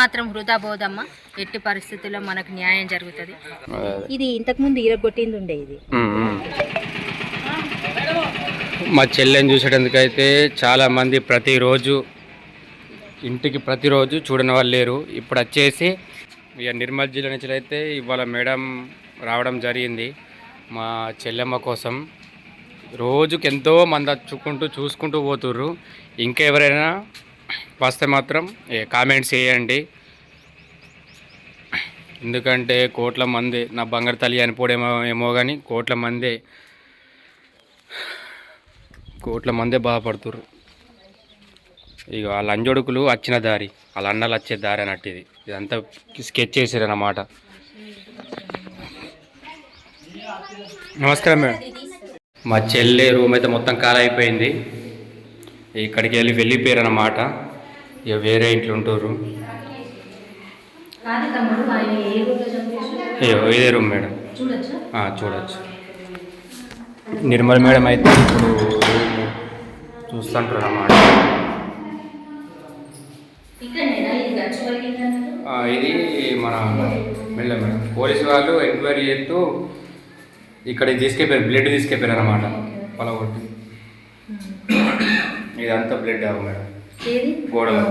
మాత్రం వృధా పోదమ్మా. ఎట్టి పరిస్థితుల్లో మనకు న్యాయం జరుగుతుంది. ఇది ఇంతకుముందు ఇరగొట్టింది ఉండే. ఇది మా చెల్లెని చూసేటందుకైతే చాలామంది ప్రతిరోజు ఇంటికి ప్రతిరోజు చూడని వాళ్ళు లేరు. ఇప్పుడు వచ్చేసి ఇక నిర్మల్ జిల్లా నుంచి అయితే ఇవాళ మేడం రావడం జరిగింది మా చెల్లెమ్మ కోసం. రోజుకి ఎంతో మంది వచ్చుకుంటూ చూసుకుంటూ పోతుర్రు. ఇంకెవరైనా వస్తే మాత్రం కామెంట్స్ చేయండి. ఎందుకంటే కోట్ల మంది నా బంగారు తల్లి అనిపోడేమో కానీ కోట్ల మందే బాధపడుతుర్రు. ఇక వాళ్ళ అంజొడుకులు వచ్చిన దారి, వాళ్ళ అన్నలు వచ్చే దారి అన్నట్టు ఇదంతా స్కెచ్ చేసారన్నమాట. నమస్కారం మేడం. మా చెల్లె రూమ్ అయితే మొత్తం ఖాళీ అయిపోయింది. ఇక్కడికి వెళ్ళిపోయారు అన్నమాట. ఇక వేరే ఇంట్లో ఉంటుర్రు. ఇదే రూమ్ మేడం, చూడొచ్చు. నిర్మల్ మేడం అయితే ఇప్పుడు చూస్తుంటారు అన్నమాట. ఇది మన మేడం పోలీసు వాళ్ళు ఎంక్వైరీ చేస్తూ ఇక్కడ తీసుకెళ్ళారు, బ్లడ్ తీసుకెళ్ళారు అన్నమాట. పొలగొట్టి ఇదంతా బ్లడ్ అవ్వ మేడం, గోడలు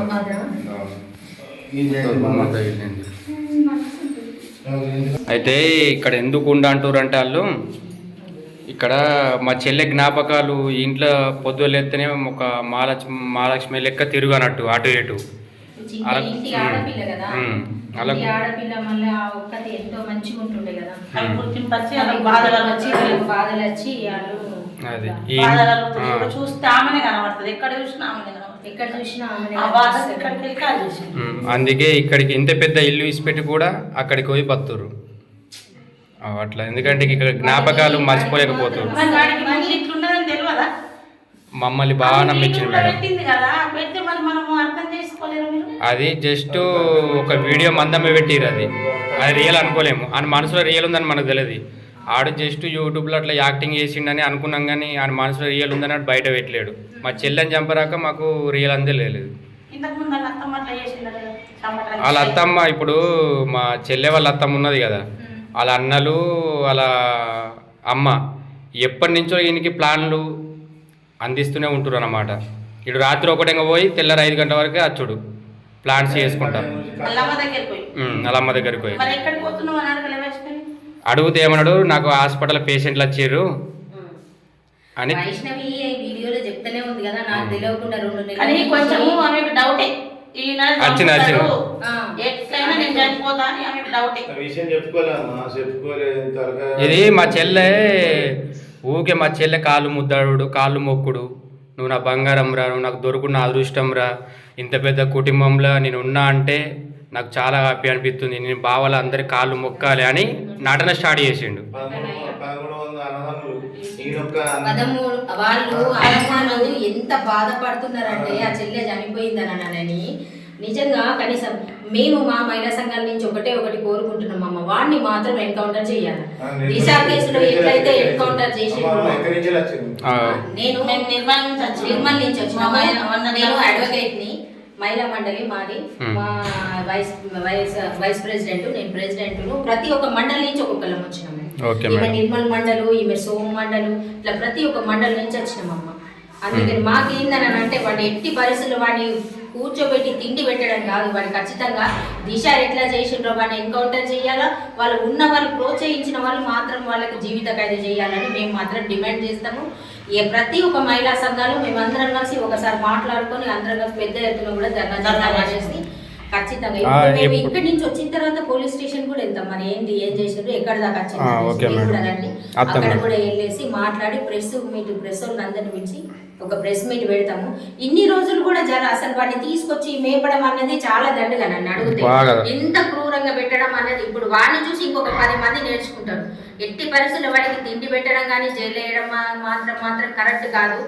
అయితే ఇక్కడ ఎందుకు అంటారు అంటే వాళ్ళు ఇక్కడ మా చెల్లె జ్ఞాపకాలు ఇంట్లో పొద్దులు ఎత్తేనే ఒక మహాలక్ష్మి లెక్క తిరుగనట్టు అటు ఇటు. ఆడపిల్ల మళ్ళీ ఒక్కటి ఎంతో మంచిగా ఉంటుండే కదా, బాధలు వచ్చి అందుకే ఇక్కడికి ఇంత పెద్ద ఇల్లు ఇసిపెట్టి కూడా అక్కడికి పోయి బతురు అట్లా. ఎందుకంటే ఇక్కడ జ్ఞాపకాలు మర్చిపోలేకపోతారు. మమ్మల్ని బాగా నమ్మించింది మేడం. అది జస్ట్ ఒక వీడియో మందమే పెట్టిరు. అది రియల్ అనుకోలేము. ఆయన మనసులో రియల్ ఉందని మనకు తెలియదు. ఆడు జస్ట్ యూట్యూబ్లో అట్లా యాక్టింగ్ చేసిండని అనుకున్నాం కానీ ఆయన మనసులో రియల్ ఉందని ఆడు బయట పెట్టలేడు. మా చెల్లెని చంపరాక మాకు రియల్ అందే లేదు. వాళ్ళ అత్తమ్మ, ఇప్పుడు మా చెల్లె వాళ్ళ అత్తమ్మ ఉన్నది కదా, వాళ్ళ అన్నలు వాళ్ళ అమ్మ ఎప్పటి నుంచో ఈయనకి ప్లాన్లు అందిస్తూనే ఉంటారు అన్నమాట. ఇటు రాత్రి ఒకటంగా పోయి తెల్లారి 5 గంటల వరకే అచ్చుడు ప్లాన్స్ చేసుకుంటారు. అల్లమ్మ దగ్గరికి పోయి అడుగుతే ఏమన్నాడు, నాకు హాస్పిటల్ పేషెంట్లు వచ్చారు అని. ఇది మా చెల్లె ఊకే మా చెల్లె కాళ్ళు ముద్దాడు, కాళ్ళు మొక్కుడు, నువ్వు నా బంగారం రా, నువ్వు నాకు దొరుకున్న అదృష్టం రా, ఇంత పెద్ద కుటుంబంలో నేను ఉన్నా అంటే నాకు చాలా హ్యాపీ అనిపిస్తుంది, నేను బావల అందరి కాళ్ళు మొక్కాలి అని నటన స్టార్ట్ చేసిండు. వాళ్ళు ఎంత బాధపడుతున్నారంటే ఆ చెల్లె చనిపోయిందని. నిజంగా కనీసం మేము మా మహిళా సంఘాల నుంచి ఒకటి కోరుకుంటున్నాం అమ్మ, వాడిని మాత్రం ఎన్కౌంటర్ చేయాలి. దిశా కేసులో ఎట్లయితే ఎన్కౌంటర్ చేసి నేను నిర్మల్ నుంచి వచ్చిన నేను అడ్వకేట్ ని, మహిళా మండలి మాది, మా వైస్ ప్రెసిడెంట్, నేను ప్రెసిడెంట్. ప్రతి ఒక్క మండలి నుంచి ఒక్కొక్కళ్ళం వచ్చినాము. ఈమె నిర్మల్ మండలు, ఈమె సోమ మండలు, ఇట్లా ప్రతి ఒక్క మండలి నుంచి వచ్చినామమ్మ. అందుకని మాకేందని అంటే వాడిని ఎట్టి పరిస్థితుల్లో వాడిని కూర్చోబెట్టి తిండి పెట్టడం కాదు, వాడిని ఖచ్చితంగా దిశ ఎట్లా చేసిండ్రో వాడిని ఎన్కౌంటర్ చేయాలా. వాళ్ళు ఉన్న వాళ్ళు ప్రోత్సహించిన వాళ్ళు మాత్రం వాళ్ళకి జీవిత ఖైదు చేయాలని మేము మాత్రం డిమాండ్ చేస్తాము. ప్రతి ఒక్క మహిళా సంఘాలు మేమందరం కలిసి ఒకసారి మాట్లాడుకొని అందరం కలిసి పెద్ద ఎత్తున కూడా ధర్నా చేసి ఖచ్చితంగా మేము ఇక్కడి నుంచి వచ్చిన తర్వాత పోలీస్ స్టేషన్ కూడా వెళ్తాం. మరి ఏం చేసారు, ఎక్కడ దాకా వచ్చిందండి, అక్కడ కూడా వెళ్ళేసి మాట్లాడి ప్రెస్ వాళ్ళని అందరిని పిలిచి ఒక ప్రెస్ మీట్ పెడతాము. ఇన్ని రోజులు కూడా అసలు వాడిని తీసుకొచ్చి మేపడం అనేది చాలా దండగా నన్ను అడిగితే ఎంత క్రూరంగా పెట్టడం అనేది. ఇప్పుడు వాడిని చూసి ఇంకొక 10 మంది నేర్చుకుంటారు. ఎట్టి పరిస్థితుల్లో వాడికి తిండి పెట్టడం కానీ జైలు వేయడం మాత్రం కరెక్ట్ కాదు.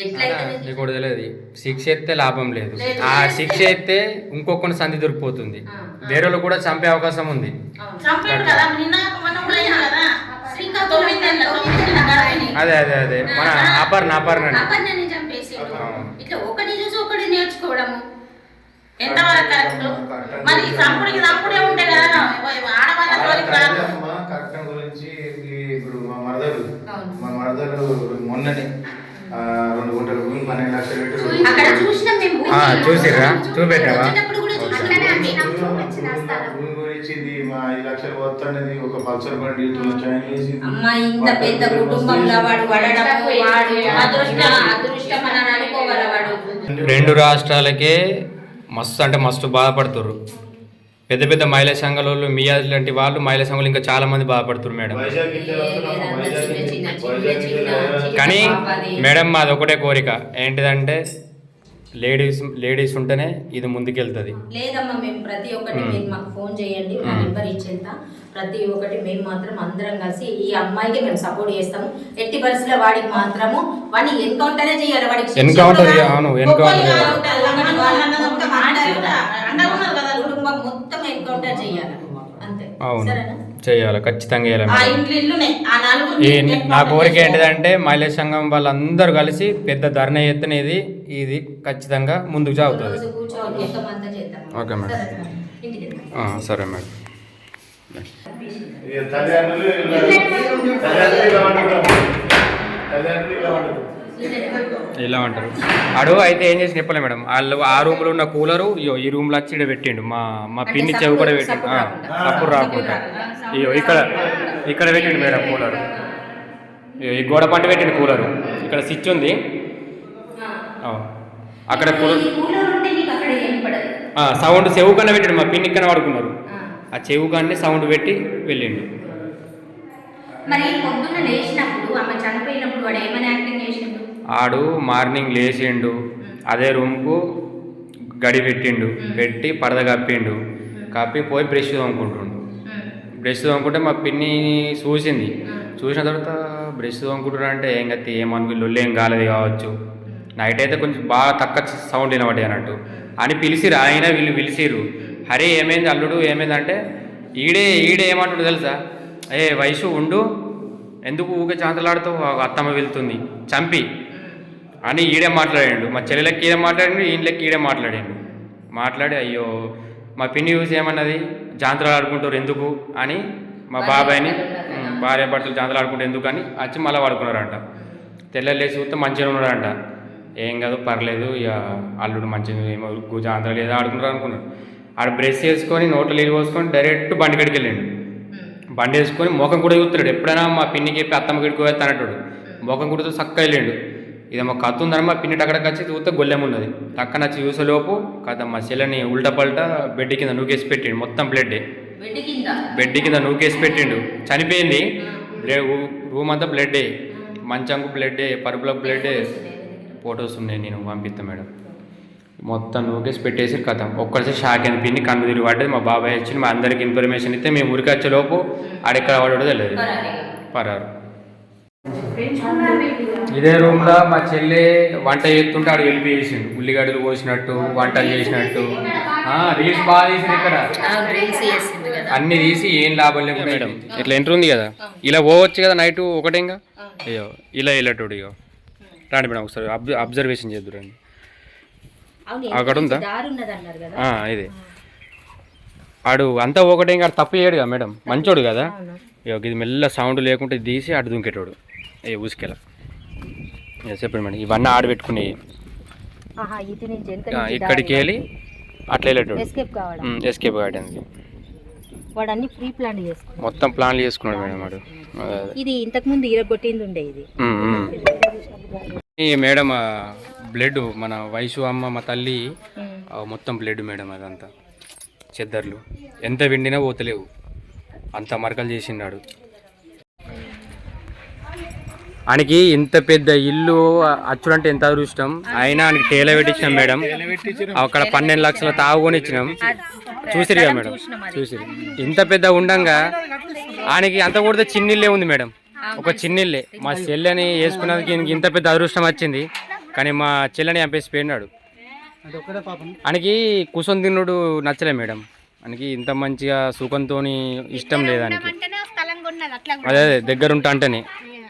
ఎట్లయితే శిక్ష ఎత్తే లాభం లేదు, ఆ శిక్ష ఎత్తే ఇంకొక సంధి దొరికిపోతుంది, వేరే కూడా చంపే అవకాశం ఉంది. అదే మన అపర్ణ ఇట్లా ఒకటి చూసి ఒకటి నేర్చుకోవడము. ఎంతవరకు కరెక్ట్? మరి చంపుడికి చంపుడే ఉంటే కదా ఆడవాళ్ళ తోలికి రాదు. కరెక్ట్ గురించి ఇప్పుడు మా మరదలు మొన్ననే 2 గుంటల భూమి 12 లక్షలు పెట్టి అక్కడ చూసినాం మేము చూసిర్రా చూపెట్టావా వచ్చేటప్పుడు కూడా భూమి గురించింది మా 5 లక్షలు పోతున్నది ఒక పల్సర్ బండి చైన్ వేసింది. అమ్మా ఇంత పెద్ద కుటుంబంలో వాడు పడడం వాడు అదృష్టం అని అనుకోవాల వాడు. 2 రాష్ట్రాలకే మస్తు అంటే మస్తు బాధపడుతుర్రు. పెద్ద పెద్ద మహిళా సంఘాల వాళ్ళు మీ లాంటి వాళ్ళు మహిళా సంఘాలు ఇంకా చాలా మంది బాధపడుతున్నారు మేడం. వైజాగ్ నుంచి వస్తున్నాము, వైజాగ్ నుంచి కానీ మేడం మాది ఒకటే కోరిక ఏంటిదంటే లేడీస్ ఉంటేనే ఇది ముందుకెళ్తుంది. లేదమ్మా మేము ప్రతి ఒక్కటి మీరు మాకు ఫోన్ చేయండి, నా నెంబర్ ఇచ్చేంత ప్రతి ఒక్కటి మేము మాత్రం అందరం కలిసి ఈ అమ్మాయికి మేము సపోర్ట్ చేస్తాము. ఎట్టి పరిస్థితుల్లో వాడికి మాత్రము వాడిని ఎన్కౌంటరే చేయాలి. వాడికి ఎన్కౌంటర్ అవును ఎన్కౌంటర్ కుటుంబం మొత్తం ఎన్కౌంటర్ చేయాలి అంతే. అవును చేయాలి ఖచ్చితంగా చేయాలి. ఆ ఇంట్లో ఇల్లునే ఆ నలుగురు నా కోరిక ఏంటిదంటే మహిళా సంఘం వాళ్ళందరూ కలిసి పెద్ద ధర్నా ఎత్తునేది ఇది ఖచ్చితంగా ముందుకు సాగుతుంది. రోజు కూర్చోవాలి మొత్తం అంతా చేద్దాం. Okay madam. సరేనా? ఇంటికి వెళ్దాం. సరే మేడం. తల్లిదండ్రులు ఇలా ఇలా అంటారు ఆడు అయితే ఏం చేసి చెప్పలే మేడం. వాళ్ళు ఆ రూమ్లో ఉన్న కూలరు ఈ రూమ్లో వచ్చి ఇక్కడ పెట్టిండు. మా పిన్ని చెవి కూడా పెట్టిండు. అప్పుడు రాకుండా ఇక్కడ పెట్టిండు మేడం కూలరు. ఈ గోడ పంట పెట్టిండు కూలరు. ఇక్కడ స్విచ్ ఉంది అక్కడ కూలర్ సౌండ్ చెవు కన్నా పెట్టిండు. మా పిన్ని కన్నా వాడుకున్నారు. ఆ చెవు కన్నా సౌండ్ పెట్టి వెళ్ళిండు. మరి పొద్దున్న లేచినప్పుడు ఆమె చనిపోయినప్పుడు వాడు ఏమైనా యాక్టింగ్ చేసిండు? ఆడు మార్నింగ్ లేచిండు, అదే రూమ్కు గడి పెట్టిండు, పెట్టి పరద కప్పిండు, కప్పి పోయి బ్రష్ తోముకుంటుండు. బ్రష్ తోముకుంటే మా పిన్ని చూసింది. చూసిన తర్వాత బ్రష్ తోముకుంటున్నా అంటే ఏం గతి ఏమనుకు లొల్లు ఏం కాలేదు కావచ్చు, నైట్ అయితే కొంచెం బాగా తక్కువ సౌండ్ వినబడి అన్నట్టు అని పిలిచిరు. ఆయన వీళ్ళు పిలిచిరు. హరే ఏమైంది అల్లుడు ఏమైందంటే ఈడే ఏమంటుండు తెలుసా, వయసు ఉండు ఎందుకు ఊకే చాంతలాడుతావు, అత్తమ్మ వెళ్తుంది చంపి అని ఈడే మాట్లాడాడు. మా చెల్లెలకి ఈడే మాట్లాడిండు, ఈయనలకి ఈడే మాట్లాడి అయ్యో మా పిన్ని చూసి ఏమన్నది జాంతరాలు ఆడుకుంటారు ఎందుకు అని మా బాబాయ్ని భార్య భర్తలు జాంతరాలు ఆడుకుంటారు ఎందుకు అని వచ్చి మళ్ళీ వాడుకున్నారంట. తెల్లలేసి చూస్తే మంచిగా ఉన్నాడంట. ఏం కాదు పర్లేదు ఇక అల్లుడు మంచిగా ఏమో జాంతరాలు ఏదో ఆడుకుంటారు అనుకున్నారు. ఆడ బ్రష్ చేసుకొని నోట్లో నీళ్ళు పోసుకొని డైరెక్ట్ బండి గడికి వెళ్ళిండు. బండి వేసుకొని ముఖం కూడా చూస్తున్నాడు. ఎప్పుడైనా మా పిన్నికి చెప్పి అత్తమ్మ గిడికి పోయేస్తా అన్నట్టు ముఖం కూడా చక్కగా వెళ్ళిండు. ఇది మా కత్తి ఉందని మా పిన్ని అక్కడికి వచ్చి చూస్తే గొల్లెం ఉన్నది. టక్కన వచ్చి చూసేలోపు కథ మా చెల్లెని ఉల్టా పల్టా బెడ్ కింద నూకేసి పెట్టిండు. మొత్తం బ్లడ్డే బెడ్ కింద నూకేసి పెట్టిండు. చనిపోయింది. రూమ్ అంతా బ్లడ్డే, మంచంకు బ్లడ్డే, పరుపులకు బ్లడ్డే. ఫొటోస్ ఉన్నాయి నేను పంపిస్తా మేడం. మొత్తం నూకేసి పెట్టేసి కథ ఒక్కడిసే షాక్ అయింది. పిన్ని కన్ను తిరిగి పడ్డది. మా బాబాయ్ వచ్చి మా అందరికి ఇన్ఫర్మేషన్ ఇస్తే మేము ఊరికి వచ్చేలోపు ఆడెక్కడ పడడో తెలియదు, పరారు. ఇదే రూమ్లో మా చెల్లె వంట చేస్తుంటే ఆడు వెళ్ళి చేసిండు. ఉల్లిగడ్డలు కోసినట్టు వంటలు చేసినట్టు రీల్స్ బాగా తీసింది. ఇక్కడ అన్ని తీసి ఏం లాభం లేదు మేడం. ఇట్లా ఎంటర్ ఉంది కదా, ఇలా పోవచ్చు కదా నైట్ ఒకటేగా. అయ్యో ఇలా వెళ్ళటోడు ఇగో రాండి మేడం ఒకసారి అబ్జర్వేషన్ చేద్దురండి. అక్కడ ఉందా ఇదే ఆడు అంతా ఒకటే ఇంకా తప్పు చేయడు కదా మేడం, మంచోడు కదా. ఇది మెల్ల సౌండ్ లేకుంటే తీసి అటు దుంకేటోడు ఊసుకెలా. చెప్పండి మేడం ఇవన్నీ ఆడబెట్టుకునేవి. ఇక్కడికి వెళ్ళి అట్లా వెళ్ళేటోడు ఎస్కేప్ కావడానికి మొత్తం ప్లాన్లు చేసుకున్నాడు మేడం వాడు. ఇది ఇంతకు ముందు ఇరగొట్టింది ఉండే ఇది మేడం. బ్లడ్ మన వయసు అమ్మ మా తల్లి మొత్తం బ్లడ్ మేడం. అదంతా చెద్దర్లు ఎంత విండినా పోతలేవు, అంత మరకలు చేసినాడు. ఆయనకి ఇంత పెద్ద ఇల్లు అచ్చుడంటే ఎంత అదృష్టం. అయినా ఆయనకి టేల పెట్టించినాం మేడం. అక్కడ 12 లక్షల తాగుకొని ఇచ్చినాం. చూసిరు కదా మేడం, చూసిరు. ఇంత పెద్ద ఉండంగా ఆయనకి అంత కూడా చిన్నిల్లే ఉంది మేడం, ఒక చిన్నిల్లే. మా చెల్లెని వేసుకున్నందుకు ఈయనకి ఇంత పెద్ద అదృష్టం వచ్చింది. కానీ మా చెల్లెని చంపేసి పోయినాడు. ఆయనకి కుసం తిన్నుడు నచ్చలే మేడం. ఆయనకి ఇంత మంచిగా సుఖంతో ఇష్టం లేదానికి. అదే దగ్గర ఉంటా అంటేనే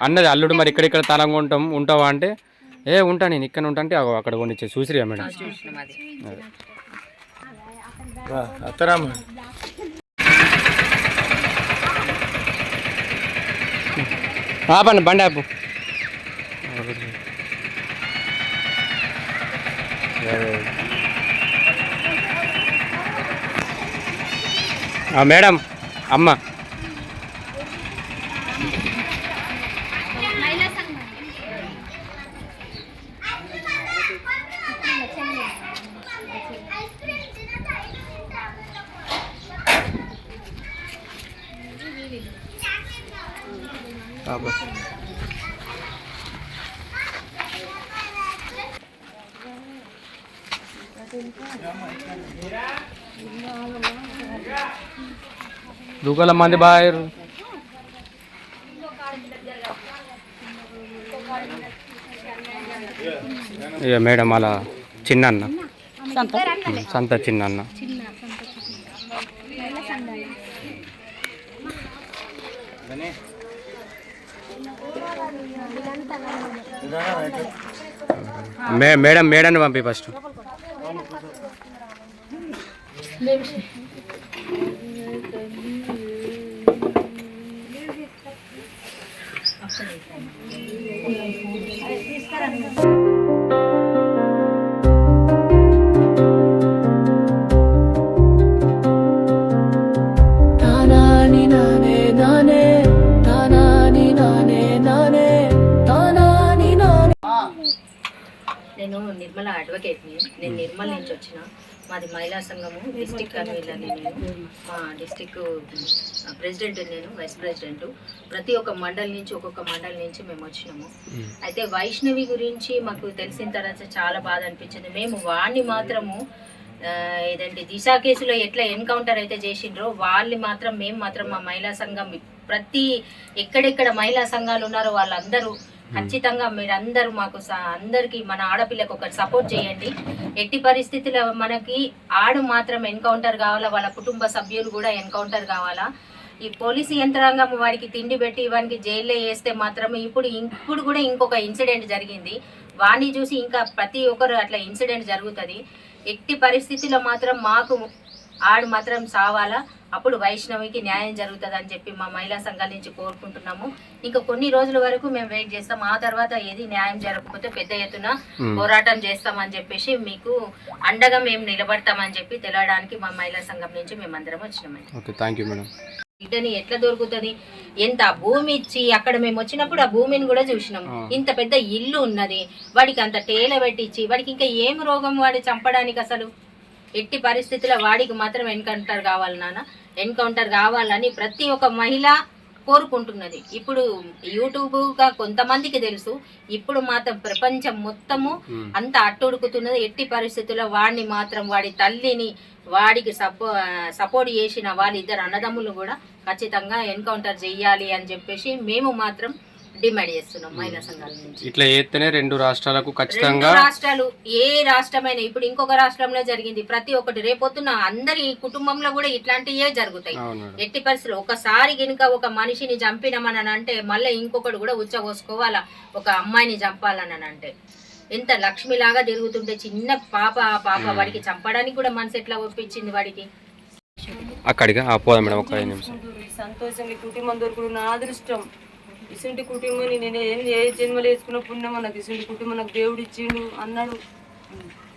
అన్నది అల్లుడు మరి ఇక్కడిక్కడ తలంగా ఉంటావా అంటే ఉంటా నేను ఇక్కడ ఉంటా అంటే అక్కడ కొనిచ్చే చూసిరా మేడం. అత్తరామ్మ ఆపండి బండి ఆపు. మేడం అమ్మ దుకాల మంది బాగా ఇక మేడం అలా చిన్న సంత చిన్న మేడం మేడాన్ని పంపి ఫస్ట్. నేను నిర్మల అడ్వకేట్ని. నేను నిర్మల్ నుంచి వచ్చిన. మాది మహిళా సంఘము డిస్టిక్ కన్వీనర్ని. నేను మా డిస్టిక్ ప్రెసిడెంట్, నేను వైస్ ప్రెసిడెంట్. ప్రతి ఒక్క మండలి నుంచి ఒక్కొక్క మండలి నుంచి మేము వచ్చినాము. అయితే వైష్ణవి గురించి మాకు తెలిసిన తర్వాత చాలా బాధ అనిపించింది. మేము వాడిని మాత్రము ఏదంటే దిశ కేసులో ఎట్లా ఎన్కౌంటర్ అయితే చేసిండ్రో మేము మాత్రం మా మహిళా సంఘం ప్రతి ఎక్కడెక్కడ మహిళా సంఘాలు ఉన్నారో వాళ్ళందరూ ఖచ్చితంగా మీరందరూ మాకు అందరికీ మన ఆడపిల్లకు ఒకటి సపోర్ట్ చేయండి. ఎట్టి పరిస్థితుల్లో మనకి మాత్రం ఎన్కౌంటర్ కావాలా, వాళ్ళ కుటుంబ సభ్యులు కూడా ఎన్కౌంటర్ కావాలా. ఈ పోలీసు యంత్రాంగం వాడికి తిండి పెట్టి వానికి జైల్లో వేస్తే మాత్రం ఇప్పుడు కూడా ఇంకొక ఇన్సిడెంట్ జరిగింది. వాడిని చూసి ఇంకా ప్రతి ఒక్కరు అట్లా ఇన్సిడెంట్ జరుగుతుంది. ఎట్టి పరిస్థితుల్లో మాత్రం మాకు మాత్రం సావాలా, అప్పుడు వైష్ణవికి న్యాయం జరుగుతుంది అని చెప్పి మా మహిళా సంఘాల నుంచి కోరుకుంటున్నాము. ఇంకా కొన్ని రోజుల వరకు మేము వెయిట్ చేస్తాం. ఆ తర్వాత ఏది న్యాయం జరగకపోతే పెద్ద ఎత్తున పోరాటం చేస్తామని చెప్పేసి మీకు అండగా మేము నిలబడతామని చెప్పి తెలియడానికి మా మహిళా సంఘం నుంచి మేమందరం వచ్చినామండి. బిడ్డని ఎట్లా దొరుకుతుంది, ఎంత భూమి ఇచ్చి అక్కడ మేము వచ్చినప్పుడు ఆ భూమిని కూడా చూసినాం. ఇంత పెద్ద ఇల్లు ఉన్నది, వాడికి అంత టేల పెట్టించి వాడికి ఇంకా ఏం రోగం వాడి చంపడానికి అసలు. ఎట్టి పరిస్థితుల్లో వాడికి మాత్రం ఎన్కౌంటర్ కావాలి నాన్న, ఎన్కౌంటర్ కావాలని ప్రతి ఒక్క మహిళ కోరుకుంటున్నది. ఇప్పుడు యూట్యూబ్గా కొంతమందికి తెలుసు, ఇప్పుడు మాత్రం ప్రపంచం మొత్తము అంత అట్టుడుకుతున్నది. ఎట్టి పరిస్థితుల్లో వాడిని మాత్రం వాడి తల్లిని వాడికి సపోర్ట్ చేసిన వాళ్ళిద్దరు అన్నదమ్ములు కూడా ఖచ్చితంగా ఎన్కౌంటర్ చెయ్యాలి అని చెప్పేసి మేము మాత్రం డిమాండ్ చేస్తున్నాం మహిళా సంఘాల నుంచి. ఇట్లా చేస్తేనే రెండు రాష్ట్రాలకు ఖచ్చితంగా, రాష్ట్రాలు ఏ రాష్ట్రమైనా ఇప్పుడు ఇంకొక రాష్ట్రంలో జరిగింది ప్రతి ఒక్కటి రేపొద్దున అందరి కుటుంబంలో కూడా ఇట్లాంటివే జరుగుతాయి. ఎట్టి పరిస్థితులు ఒకసారి గినుక ఒక మనిషిని చంపినామని అంటే మళ్ళీ ఇంకొకటి కూడా ఉచ్చబోసుకోవాలా, ఒక అమ్మాయిని చంపాలని అంటే. ఎంత లక్ష్మిలాగా తిరుగుతుంటే చిన్న పాప వాడికి చంపడానికి కూడా మనసు ఎట్లా ఒప్పించింది వాడికి. అక్కడిగా ఆపోదా మేడం ఒక 5 నిమిషం. సంతోషం ఈ కుటుంబం దొరుకుడు నా అదృష్టం. ఇసుంటి కుటుంబాన్ని నేను ఏ జన్మలు వేసుకున్న పుణ్యమో నాకు ఇసుంటి కుటుంబం నాకు దేవుడు ఇచ్చిండు అన్నాడు.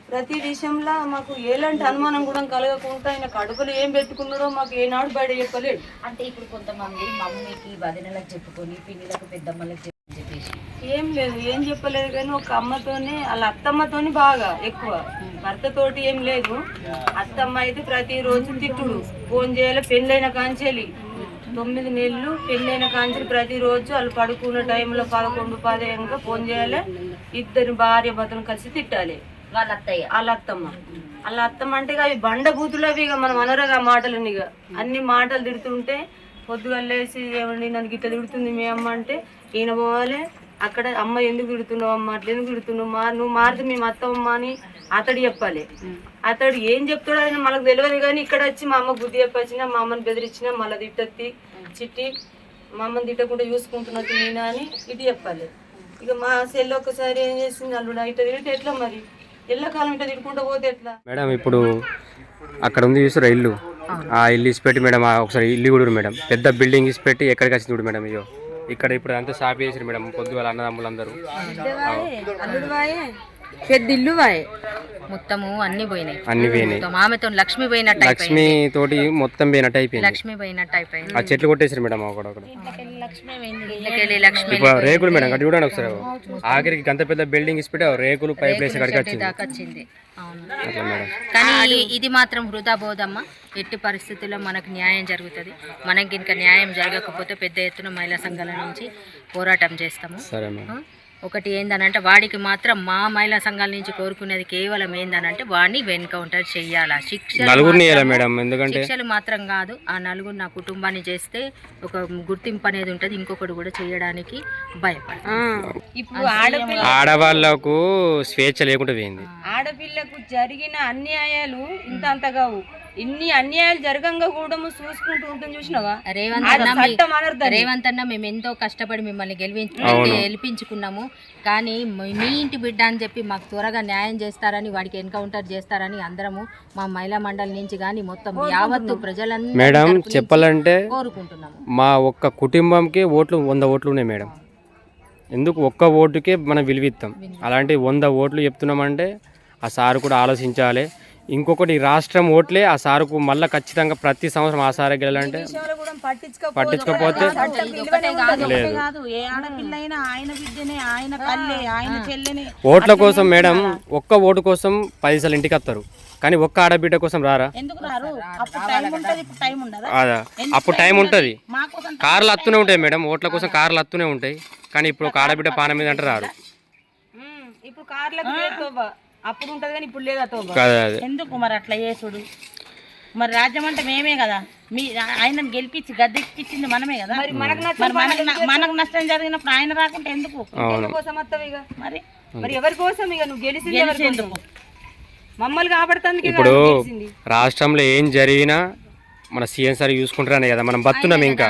ప్రతి విషయంలో మాకు ఎలాంటి అనుమానం కూడా కలగకుండా ఆయన కడుపులో ఏం పెట్టుకున్నాడో మాకు ఏనాడు బయట చెప్పలేడు. అంటే ఇప్పుడు కొంతమంది మమ్మీకి వదినలకు చెప్పుకొని పిన్నిలకు పెద్దమ్మలకు చెప్పేసి ఏం లేదు, ఏం చెప్పలేదు. కానీ ఒక అమ్మతోనే వాళ్ళ అత్తమ్మతోని బాగా ఎక్కువ, భర్తతోటి ఏం లేదు. అత్తమ్మ అయితే ప్రతిరోజు తిట్టుడు, ఫోన్ చేయాలి. పెళ్ళైన కాంచెలి 9 నెలలు పెళ్ళైన కాంచెలి ప్రతిరోజు వాళ్ళు పడుకున్న టైంలో 11-10 ఫోన్ చేయాలి. ఇద్దరు భార్య భర్తను కలిసి తిట్టాలి వాళ్ళ అత్తమ్మ అంటే అవి బండ బూతులు అవి. ఇక మనం అనరగా మాటలని ఇక అన్ని మాటలు తిడుతుంటే పొద్దుగా లేసి ఏమండి నన్ను గిట్ట తిడుతుంది మీ అమ్మ అంటే ఈయన పోవాలి అక్కడ, అమ్మ ఎందుకు తిడుతున్నావు అమ్మ, అట్లా ఎందుకు తిడుతున్నావు, నువ్వు మారితే మేము అత్తమ్మ అని అతడు చెప్పాలి. అతడు ఏం చెప్తాడో ఆయన మనకు తెలియదు. కానీ ఇక్కడ వచ్చి మా అమ్మ బుద్ధి చెప్పొచ్చినా, మా అమ్మని బెదిరించినా, మళ్ళీ తిట్టత్తి చిట్టి మా అమ్మని తిట్టకుండా చూసుకుంటున్నట్టు నేనా అని ఇటు చెప్పాలి. ఇక మా సెల్ ఒక్కసారి ఏం చేసింది అల్లుడు ఇట్లా తిడితే ఎట్లా మరి, ఎల్లకాలం ఇట్లా తిట్టుకుంటూ పోతే ఎట్లా మేడం? ఇప్పుడు అక్కడ ఉంది చూసారా ఇల్లు, ఆ ఇల్లు ఇసిపెట్టి మేడం ఒకసారి ఇల్లు కూడా మేడం, పెద్ద బిల్డింగ్ ఇసిపెట్టి ఎక్కడికి వచ్చింది చూడు మేడం. అయ్యో ఇక్కడ ఇప్పుడు అంతా సాపి చేసారు మేడం, పొద్దుగాల అన్నదమ్ములందరూ. పెద్ద ఇల్లు మొత్తము అన్ని పోయినాయి, అన్ని పోయినాయి. ఆమెతో లక్ష్మి పోయినట్టు, లక్ష్మి తోటి మొత్తం పోయినట్టు అయిపోయింది. లక్ష్మి పోయినట్టు అయిపోయింది. ఆ చెట్లు కొట్టేసారు మేడం అక్కడ. లక్ష్మి ఇప్పుడు రేకులు మేడం అక్కడ చూడండి ఒకసారి, ఆఖరికి అంత పెద్ద బిల్డింగ్ ఇసిపెట్టి రేకులు పైప్ వేసి అక్కడికి వచ్చింది. వచ్చింది. అవును. అట్లా మేడం. కానీ ఇది మాత్రం వృధా బోధమ్మ. ఎట్టి పరిస్థితుల్లో మనకు న్యాయం జరుగుతుంది. మనకి ఇంకా న్యాయం జరగకపోతే పెద్ద ఎత్తున మహిళా సంఘాల నుంచి పోరాటం చేస్తాము. సరే మేడం. ఒకటి ఏందనంటే వాడికి మాత్రం మా మహిళా సంఘాల నుంచి కోరుకునేది కేవలం ఏందనంటే వాడిని ఎన్కౌంటర్ చెయ్యాలా. శిక్షలు మాత్రం కాదు, ఆ నలుగురు నా కుటుంబాన్ని చేస్తే ఒక గుర్తింపు అనేది ఉంటుంది, ఇంకొకటి కూడా చేయడానికి భయపడతారు. ఇప్పుడు ఆడవాళ్ళకు స్వేచ్ఛ లేకుండా పోయింది. ఆడపిల్లకు జరిగిన అన్యాయాలు ఇంత అంతగావు. ఇన్ని అన్యాయాలు జరగంగా కూడా చూసుకుంటూ ఉంటుంది చూసినావా రేవంత్ అన్న, మేము ఎంతో కష్టపడి మిమ్మల్ని గెలిపించుకున్నాము, కానీ మీ ఇంటి బిడ్డ అని చెప్పి మాకు త్వరగా న్యాయం చేస్తారని, వాడికి ఎన్కౌంటర్ చేస్తారని అందరము మా మహిళా మండలి నుంచి కానీ మొత్తం యావత్తు ప్రజలందరూ మేడం చెప్పాలంటే కోరుకుంటున్నాము. మా ఒక్క కుటుంబంకి 100 ఓట్లు ఉన్నాయి మేడం. ఎందుకు ఒక్క ఓటుకే మనం విలువిస్తాం, అలాంటి 100 ఓట్లు చెప్తున్నామంటే ఆ సారు కూడా ఆలోచించాలి. ఇంకొకటి రాష్ట్రం ఓట్లే ఆ సారుకు మళ్ళీ ఖచ్చితంగా ప్రతి సంవత్సరం ఆ సారే గెలాలంటే పట్టించుకోకపోతే ఓట్ల కోసం మేడం, ఒక్క ఓటు కోసం 10 సార్లు ఇంటికి వస్తారు, కానీ ఒక్క ఆడబిడ్డ కోసం రారా? అప్పుడు టైం ఉంటుంది, కార్లు వస్తూనే ఉంటాయి మేడం, ఓట్ల కోసం కార్లు వస్తూనే ఉంటాయి, కానీ ఇప్పుడు ఒక ఆడబిడ్డ పాన మీద అంటే రారు. ఇప్పుడు కార్లకు అప్పుడు ఉంటది కానీ ఇప్పుడు లేదా ఎందుకు మరి అట్లా చేసుడు? మరి రాజ్యం అంటే మేమే కదా, మీ ఆయన గెలిపించి గద్దెక్కిచ్చింది మనమే కదా. మరి మనకు నష్టం జరిగినప్పుడు ఆయన రాకుంటే ఎందుకు? కోసం వస్తావు ఇక మరి ఎవరి కోసం ఇక నువ్వు గెలిచింది మమ్మల్ని కాపాడుతుంది. ఇప్పుడు రాష్ట్రంలో ఏం జరిగినా మన సీఎం సార్ చూసుకుంటారనే కదా మనం బతున్నాం. ఇంకా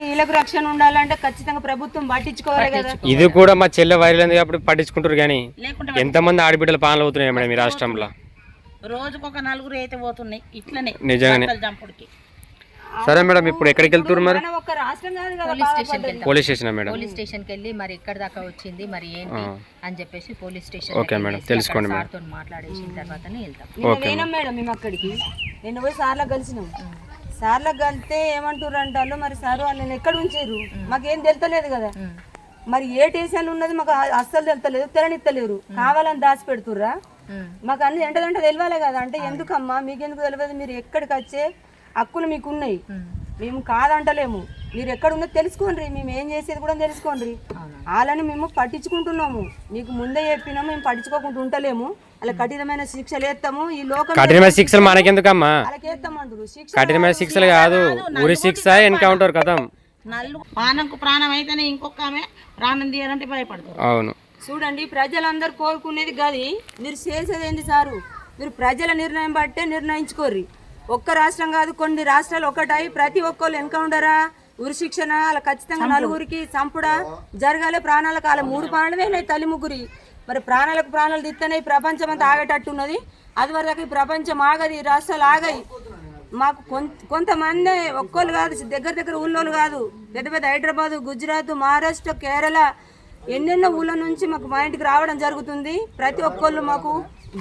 వీళ్ళకు రక్షణ ఉండాలంటే ఖచ్చితంగా ప్రభుత్వం పట్టించుకోవాలి కదా. ఇది కూడా మా చెల్లె వైరల్ కాబట్టి పట్టించుకుంటారు, కానీ ఎంతమంది ఆడబిడ్డలు పాలన అవుతున్నాయి మేడం ఈ రాష్ట్రంలో? రోజుకొక 4 అయితే పోతున్నాయి ఇట్లనే నిజంగానే. సరే మేడం, ఇప్పుడు ఎక్కడికి వెళ్తున్నారు మరి? Police station madam. పోలీస్ స్టేషన్కి వెళ్ళి మరి ఎక్కడ దాకా వచ్చింది మరి ఏంటి అని చెప్పేసి పోలీస్ స్టేషన్. ఓకే మేడం, తెలుసుకోండి మేడం. సార్తో మాట్లాడేసిన తర్వాతనే వెళ్తాం. పోయినాం మేడం మేము అక్కడికి, నేను పోయి సార్లకు కలిసినాం. సార్లకు కలిస్తే ఏమంటారు అంటారు, మరి సార్ వాళ్ళని ఎక్కడ ఉంచారు మాకేం తెలుతలేదు కదా, మరి ఏ స్టేషన్లు ఉన్నది మాకు అస్సలు తెలుతలేదు, తెలనిత్తలేరు, కావాలని దాచి పెడుతుర్రా, మాకు అన్ని ఎంటదంటే తెలియాలి కదా. అంటే ఎందుకమ్మా మీకెందుకు తెలియదు, మీరు ఎక్కడికి వచ్చే హక్కులు మీకు ఉన్నాయి, మేము కాదంటలేము, మీరు ఎక్కడ ఉన్నది తెలుసుకోండి, మేము ఏం చేసేది కూడా తెలుసుకోండి. వాళ్ళని మేము పట్టించుకుంటున్నాము, మీకు ముందే చెప్పినాము, మేము పట్టించుకోకుండా ఉంటలేము, అలా కఠినమైన శిక్షలు వేస్తాము. ఈ లోకం కఠినమైన శిక్షలు మనకెందుకమ్మా, అలాగేస్తామంటారు. కఠినమైన శిక్షలు కాదు, ఉరి శిక్ష ఎన్కౌంటర్ కథం. ప్రాణంకు ప్రాణం అయితేనే ఇంకొక ఆమె ప్రాణం తీయాలంటే భయపడతారు. అవును చూడండి, ప్రజలందరూ కోరుకునేది కాదు, మీరు చేసేది ఏంటి సారు, మీరు ప్రజల నిర్ణయం బట్టే నిర్ణయించుకోర్రి. ఒక్క రాష్ట్రం కాదు, కొన్ని రాష్ట్రాలు ఒకటై ప్రతి ఒక్కళ్ళు ఎన్కౌంటరా, ఉరి శిక్షణ, అలా ఖచ్చితంగా 4 చంపుడా జరగాలి. ప్రాణాలకు అలా 3 ప్రాణాలు వేనాయి, తల్లి ముగ్గురి. మరి ప్రాణాలకు ప్రాణాలు తీస్తేనే ఈ ప్రపంచం అంతా ఆగేటట్టున్నది. అది వరకు ఈ ప్రపంచం ఆగది, ఈ రాష్ట్రాలు ఆగాయి. మాకు కొంతమంది ఒక్కళ్ళు కాదు, దగ్గర ఊళ్ళోళ్ళు కాదు, పెద్ద హైదరాబాదు, గుజరాత్, మహారాష్ట్ర, కేరళ, ఎన్నెన్నో ఊళ్ళ నుంచి మాకు మా ఇంటికి రావడం జరుగుతుంది. ప్రతి ఒక్కళ్ళు మాకు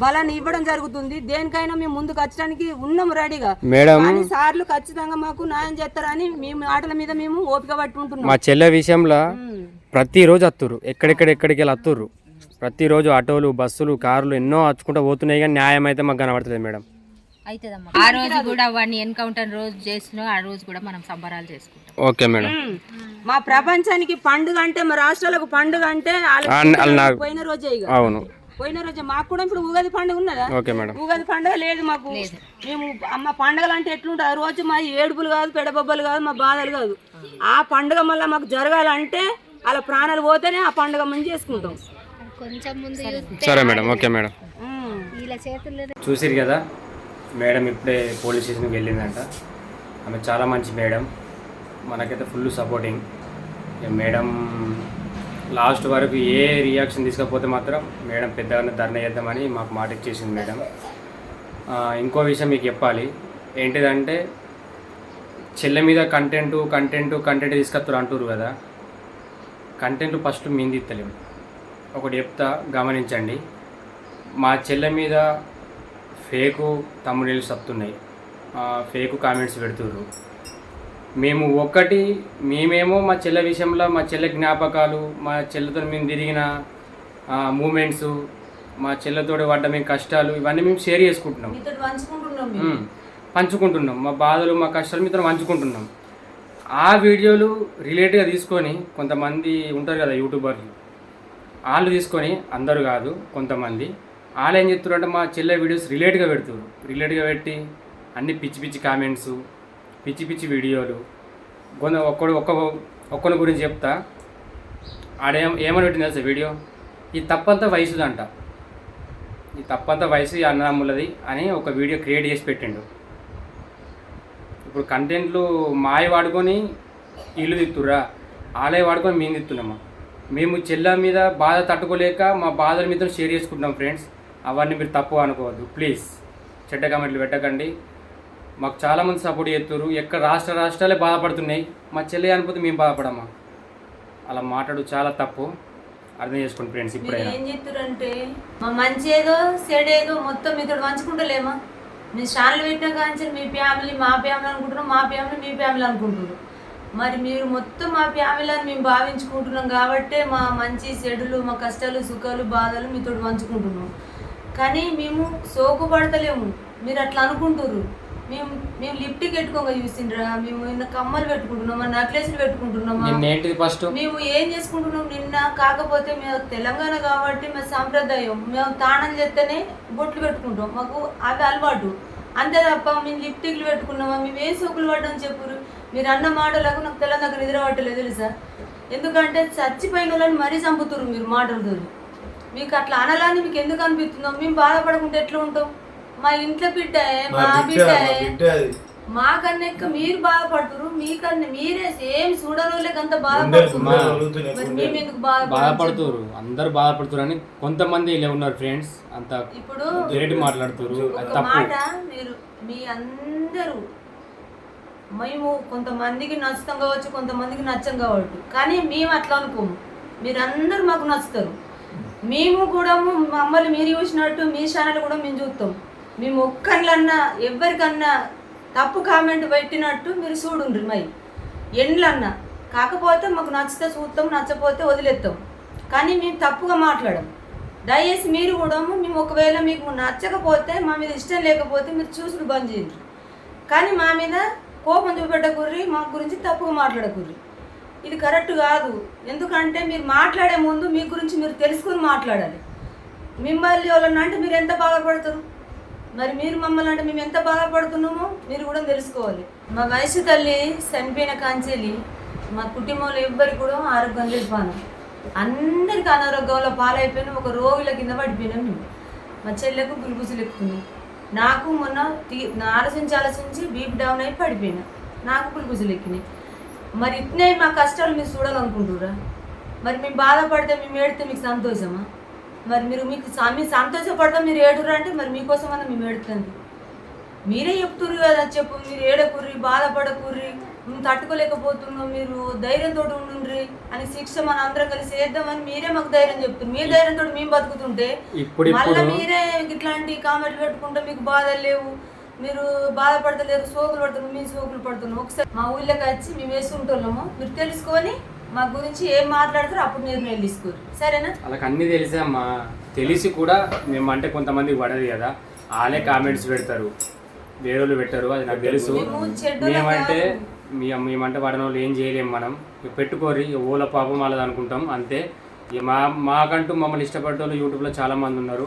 బలాన్ని ఇవ్వడం జరుగుతుంది. దేనికైనా మేము ముందుకు వచ్చడానికి ఉన్నాము రెడీగా. కానీ సార్లు ఖచ్చితంగా మాకు న్యాయం చేస్తారని మేము ఆటల మీద మేము ఓపిక పట్టుకుంటున్నాం. మా చెల్లె విషయంలో ప్రతిరోజు వస్తుర్రు, ఎక్కడికి వెళ్ళి వస్తుర్రు, ప్రతిరోజు ఆటోలు, బస్సులు, కార్లు ఎన్నో వచ్చుకుంటూ పోతున్నాయి, కానీ న్యాయం అయితే మాకు కనబడుతుంది మేడం. ఆ రోజు కూడా వాడిని ఎన్కౌంటర్ రోజు చేసిన, ఆ రోజు కూడా మనం సంబరాలు చేసుకుంటాం. Okay madam. మా ప్రపంచానికి పండుగ అంటే, మా రాష్ట్రాలకు పండుగ అంటే పోయిన రోజే. అవును, పోయిన రోజు మాకు కూడా ఇప్పుడు ఉగాది పండుగ ఉన్నదా? Okay madam. ఉగాది పండుగ లేదు మాకు. మేము అమ్మ పండుగలు అంటే ఎట్లుంటుంది, ఆ రోజు మా ఏడుపులు కాదు, పెడబొబ్బలు కాదు, మా బాధలు కాదు. ఆ పండుగ మళ్ళీ మాకు జరగాలంటే అలా ప్రాణాలు పోతేనే ఆ పండుగ మనం చేసుకుంటాం. సరే మేడం, ఓకే మేడం. చూసిరు కదా మేడం, ఇప్పుడే పోలీస్ స్టేషన్కి వెళ్ళిందంట. ఆమె చాలా మంచి మేడం, మనకైతే ఫుల్ సపోర్టింగ్. మేడం లాస్ట్ వరకు ఏ రియాక్షన్ తీసుకపోతే మాత్రం మేడం పెద్దగానే ధర్నా చేద్దామని మాకు మాట ఇచ్చేసింది మేడం. ఇంకో విషయం మీకు చెప్పాలి. ఏంటిదంటే చెల్లె మీద కంటెంట్ తీసుకొస్తారు అంటారు కదా. కంటెంట్ ఫస్ట్ మేము తీస్తలేము. ఒకటి చెప్తా, గమనించండి. మా చెల్లె మీద ఫేకు తమ్ముడేళ్ళు వస్తున్నాయి, ఫేకు కామెంట్స్ పెడుతుర్రు. మేమేమో మా చెల్లె విషయంలో మా చెల్లె జ్ఞాపకాలు, మా చెల్లెతో మేము తిరిగిన మూమెంట్స్, మా చెల్లెతోటి పడ్డ మేము కష్టాలు ఇవన్నీ మేము షేర్ చేసుకుంటున్నాం, పంచుకుంటున్నాం. మా బాధలు మా కష్టాలు మీతో పంచుకుంటున్నాం. ఆ వీడియోలు రిలేట్గా తీసుకొని కొంతమంది ఉంటారు కదా యూట్యూబర్లు, వాళ్ళు తీసుకొని, అందరూ కాదు కొంతమంది, వాళ్ళు ఏం చెప్తారు అంటే మా చెల్లె వీడియోస్ రిలేట్గా పెట్టి అన్ని పిచ్చి కామెంట్స్, పిచ్చి వీడియోలు. ఒక్కడి గురించి చెప్తా. ఏమని పెట్టింది తెలుసా వీడియో? ఈ తప్పంతా వయసుదంట, ఈ తప్పంతా వయసు ఈ అన్నదమ్ములది అని ఒక వీడియో క్రియేట్ చేసి పెట్టిండు. ఇప్పుడు కంటెంట్లు మాయ వాడుకొని ఇల్లు తిత్తురా, ఆలయ వాడుకొని మేము తిత్తున్నామా? మేము చెల్ల మీద బాధ తట్టుకోలేక మా బాధల మీద షేర్ చేసుకుంటున్నాం ఫ్రెండ్స్. అవన్నీ మీరు తప్పు అనుకోవద్దు ప్లీజ్. చెడ్డ కామెంట్లు పెట్టకండి. మాకు చాలామంది సపోర్ట్ చేస్తున్నారు. ఎక్కడ రాష్ట్రాలే బాధపడుతున్నాయి, మా చెల్లి అనిపోతే మేము బాధపడమా? అలా మాట్లాడు చాలా తప్పు, అర్థం చేసుకోండి ఫ్రెండ్స్. ఇప్పుడైనా ఏం చెప్తారంటే మా మంచి ఏదో చెడు ఏదో మొత్తం మీతో పంచుకుంటలేమా? మీరు ఛానల్ పెట్టిన కానీ మీ ఫ్యామిలీ మా ఫ్యామిలీ అనుకుంటున్నాం, మా ఫ్యామిలీ మీ ఫ్యామిలీ అనుకుంటున్నారు. మరి మీరు మొత్తం మా ఫ్యామిలీ అని మేము భావించుకుంటున్నాం కాబట్టే మా మంచి చెడులు, మా కష్టాలు, సుఖాలు, బాధలు మీతో పంచుకుంటున్నాం. కానీ మేము సోకుపడతలేము, మీరు అట్లా అనుకుంటున్నారు. మేము లిఫ్ట్కి పెట్టుకోగా చూసిండ్రా, మేము నిన్న కమ్మలు పెట్టుకుంటున్నాం, నెక్లెస్లు పెట్టుకుంటున్నామా? మేము ఏం చేసుకుంటున్నాం నిన్న? కాకపోతే మేము తెలంగాణ కాబట్టి మా సాంప్రదాయం, మేము తాళం చేస్తేనే బొట్లు పెట్టుకుంటాం, మాకు అది అలవాటు. అంతే తప్ప మేము లిప్టిక్లు పెట్టుకున్నామా? మేము ఏ సోకులు పడ్డామని చెప్పురు. మీరు అన్న మాటలకు నాకు తెలంగాణ నిద్ర పట్టలేదు తెలుసా? ఎందుకంటే చచ్చిపోయిన వాళ్ళని మరీ చంపుతున్నారు మీరు మాటలతో. మీకు అట్లా అనలాని మీకు ఎందుకు అనిపిస్తుందో? మేము బాధపడకుంటే ఎట్లా ఉంటాం? మా ఇంట్లో బిడ్డ, మా బిడ్డ, మాకన్నా ఎక్కువ మీరు బాధపడుతున్నారు. మీకన్నా మీరే సేమ్ చూడరోళ్ళకి అంత బాధపడుతున్నారు. మేము ఎందుకు బాధపడుతున్నారు? అందరు బాధపడుతున్నారు అని కొంతమంది ఇలా ఉన్నారు ఫ్రెండ్స్. అంత ఇప్పుడు మాట్లాడుతున్నారు. ఒక మాట, మీరు మీ అందరూ మేము కొంతమందికి నచ్చుతాం కావచ్చు, కొంతమందికి నచ్చం కావచ్చు, కానీ మేము అట్లా అనుకోము. మీరందరూ మాకు నచ్చుతారు. మేము కూడా మమ్మల్ని మీరు చూసినట్టు మీ ఛానల్ కూడా మేము చూస్తాం. మేము ఒక్కళ్ళన్నా ఎవరికన్నా తప్పు కామెంట్ పెట్టినట్టు మీరు చూడుండ్రి మై ఎండ్లన్నా. కాకపోతే మాకు నచ్చితే చూస్తాం, నచ్చపోతే వదిలేస్తాం, కానీ మేము తప్పుగా మాట్లాడం. దయచేసి మీరు కూడా మేము ఒకవేళ మీకు నచ్చకపోతే, మా మీద ఇష్టం లేకపోతే మీరు చూసుడు బంద్ చేయండి. కానీ మా మీద కోపం చూపెట్టకుర్రి, మా గురించి తప్పుగా మాట్లాడకుర్రి. ఇది కరెక్ట్ కాదు. ఎందుకంటే మీరు మాట్లాడే ముందు మీ గురించి మీరు తెలుసుకుని మాట్లాడాలి. మిమ్మల్ని వాళ్ళని అంటే మీరు ఎంత బాధపడతారు, మరి మీరు మమ్మల్ని అంటే మేము ఎంత బాధపడుతున్నామో మీరు కూడా తెలుసుకోవాలి. మా వయసు తల్లి చనిపోయిన కాంచెలి మా కుటుంబంలో ఎవ్వరికి కూడా ఆరోగ్యం లేదు. పానం అందరికీ అనారోగ్యంలో పాలైపోయినా, ఒక రోగుల కింద పడిపోయినాం మేము. మా చెల్లెకు గులుగుసులు ఎక్కుతున్నాయి, నాకు మొన్న ఆలోచించి బీపీ డౌన్ అయి పడిపోయినా, నాకు గులుగుసులు ఎక్కినాయి. మరి ఇట్నే మా కష్టాలు మీరు చూడాలనుకుంటురా? మరి మేము బాధపడితే మేము ఏడితే మీకు సంతోషమా? మరి మీరు మీరు సంతోషపడతాం, మీరు ఏడురా అంటే మరి మీకోసమన్నా మేము ఏడుతుంది. మీరే చెప్తుర్రు కదా, చెప్పు, మీరు ఏడకుర్రి, బాధపడకుర్రి, మేము తట్టుకోలేకపోతున్నాం, మీరు ధైర్యంతో ఉండుండ్రి అని శిక్ష మన అందరం కలిసి వేద్దామని మీరే మాకు ధైర్యం చెప్తున్నారు. మీ ధైర్యంతో మేము బతుకుతుంటే మళ్ళీ మీరే ఇట్లాంటి కామెంట్లు పెట్టుకుంటే మీకు బాధలు లేవు, మీరు బాధపడతలేరు, సోకులు పడుతున్నారు, మేము సోకులు పడుతున్నాం. ఒకసారి మా ఊళ్ళోకి వచ్చి మేము వేసుకుంటున్నాము, మీరు తెలుసుకొని మా గురించి ఏం మాట్లాడతారో అప్పుడు నిర్ణయం తీసుకోరు, సరేనా? వాళ్ళకి అన్నీ తెలిసామ్మా. తెలిసి కూడా మేము అంటే కొంతమందికి పడదు కదా, వాళ్ళే కామెంట్స్ పెడతారు, వేరే వాళ్ళు పెట్టారు, అది నాకు తెలుసు. మేమంటే పడిన వాళ్ళు ఏం చేయలేము మనం. పెట్టుకోరి, ఓల పాపం వాళ్ళది అనుకుంటాం అంతే. మాకంటూ మమ్మల్ని ఇష్టపడే వాళ్ళు యూట్యూబ్లో చాలామంది ఉన్నారు.